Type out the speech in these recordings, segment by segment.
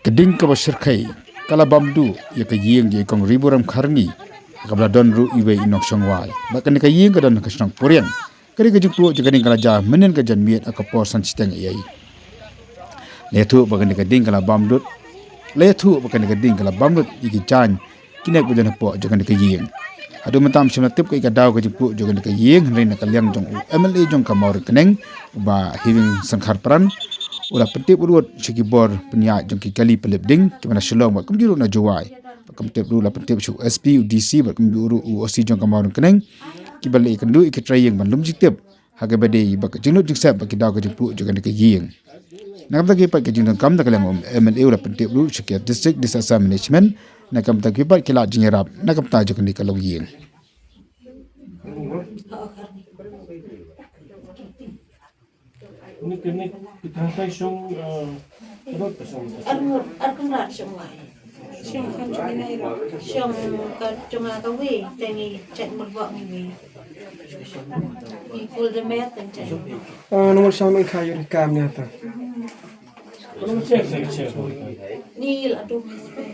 Keding ka basirkai kala bamdu ya ka yeng je kong riburam kharni kabla don ru iwe inok songwai bakan ka yeng ka don ka snang porian kari ka juktu je kading kala ja menen ka jan miet aka por san siteng yai lethu bakan ka ding kala bamdu lethu bakan ka ding kala bamdu iki chan kinek bujan po je kan ka yeng adu matam simna tip ka daw ka juktu je kan ka yeng rein ka liang jong MLA jong ka maur keneng ba hiving sangkhar pran ura pentip urut segi bor penyak jongki kali pelebding kemana Shillong ba kumjuru na jowai kamtep ru la pentip su SP UDC ba kumjuru OC jong kamarun keneng kibal ikandu ikitrayeng ban lumjitip haga bade ba jinut jiksap ba kidaw ka jimpu jogan ka yeng nakam ta kipat ka jinut kam ta kalang MLA ura pentip ru sekiat district disaster management nakam ta kipat kilat jingerap nakam ta jogan ka long yeng Ini kita hantai song berapa song? Arkun rat song mai. Song kan cuma ni rat. Song kan cuma kawe, tapi cek merbak ni. Ikul demet dan cek. Nomor sama kayu rekam nyata. Kalau cek. Ni lah tu.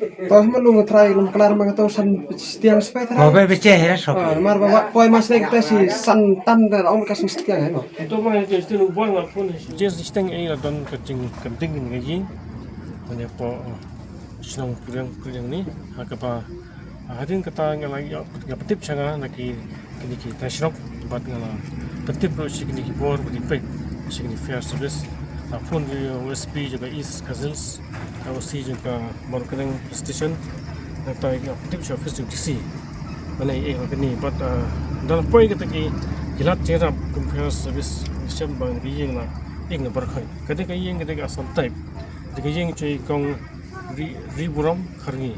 Toh malu ngetrai lum kelar mengatau san setiang sepeda. Bapak baca ya sok. Mar bawa poi mas nek tesi san tan dan om kasih setiang ya. Itu mana je still buang apa pun. Just steng ai don kecing kenting ni gaji. Hanya po senang kurang ni. Hakapa hadin kata ngalai petip sanga naki kini kita senok buat ngala. Petip ro sikini bor budi pek sikini fair service. Apun di OSP juga East Cousins, OC juga Marketing Station, atau aktif office UTC. Mana ini, but dalam poin kita kilat cerap compare service mission bang yang lah, yang berkai. Kadang yang kita asal type, kadang yang cuy kong riburam karni.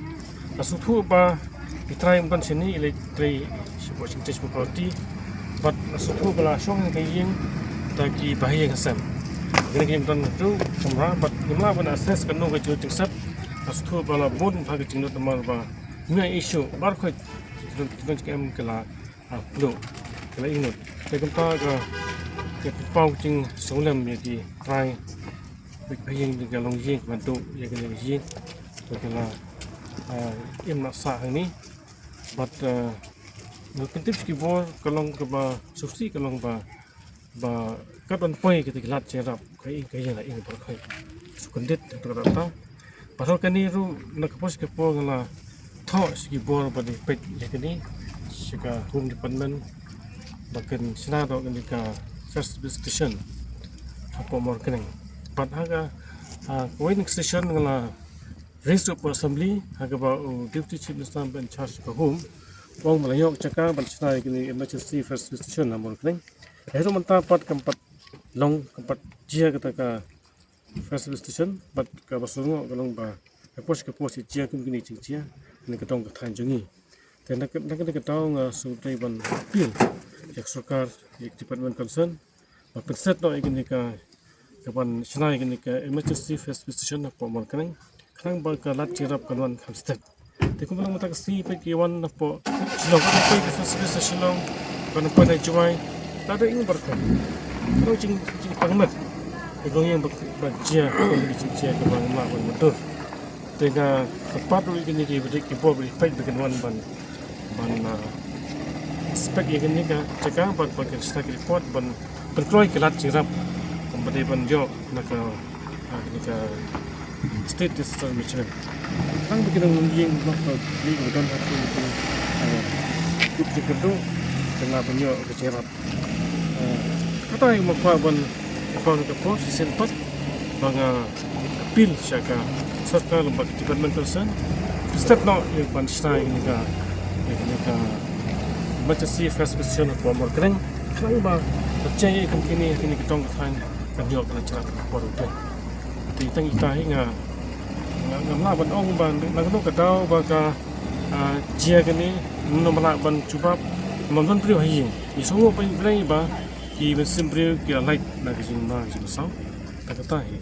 Asal tu apa kita yang bukan sini elektrik sebuah cinta seperti, but asal tu kalau song yang taki bahaya kesan. Kena kita tuan tu semua, but semua pun akses kena kita cuci sep. Astu bala bon bagi cinta teman ba. Ini isu baru kita cakap kela upload kela ingat. Kita kita pau cing solam jadi try bagian di galong jing bantu ya kena jing. Kela nak sah ini, but penting sekibor kalong keba subsidi kalong ba kapan poin kita kilat cerap kaya lah ini berkai sukandit terkata pasal kini ru nak pos ke po ngala thok segi bor badi pet yakini sega home department bahkan senado ketika first station apa more kening but haga waiting station ngala raised up assembly haga ba deputy chief minister in charge ke home wong melayok cakap ban senai kini emergency first station namor kening itu mendapat keempat long keempat jia kata ka first station but ka basungo kalong ba pos jia kum kini cing jia ni katong ka than jungi dan nak katong sutrai ban pil jak sarkar jak department concern ba penset no igini ka kapan senai igini ka emergency first station apa mon kanang ba ka lat cirap kanwan kham step te kum lang mata ka si pe kiwan po silong pa ka first station long kan pa na juai ada ini berkat. Kalau cing pangmat, kalau yang berjaya, kalau berjaya ke bang mak ban betul. Tengah tepat dulu ini kita beri kipor beri baik dengan ban spek yang ini kan cakap ban pakai stack report ban berkeluar kelat cirap kemudian ban jok nak ini ke state disaster management. Kan begitu yang nak beli bukan aku itu bukti kedua tengah banyak kecerat. Kata yang mengkawan ke pos sempat bangga apil syaka serta lembaga department concern step no yang panstai ini ka macam si first position atau marketing kerana ba percaya kini kita tang kanyo kena cara baru tu kita hingga ngamla ban ong ban nak kadau baka jia kini nomor ban cuba memang perlu hingga semua penilai ba ki ben sempre ki light na ki jing ma jing sao ta ka ta hi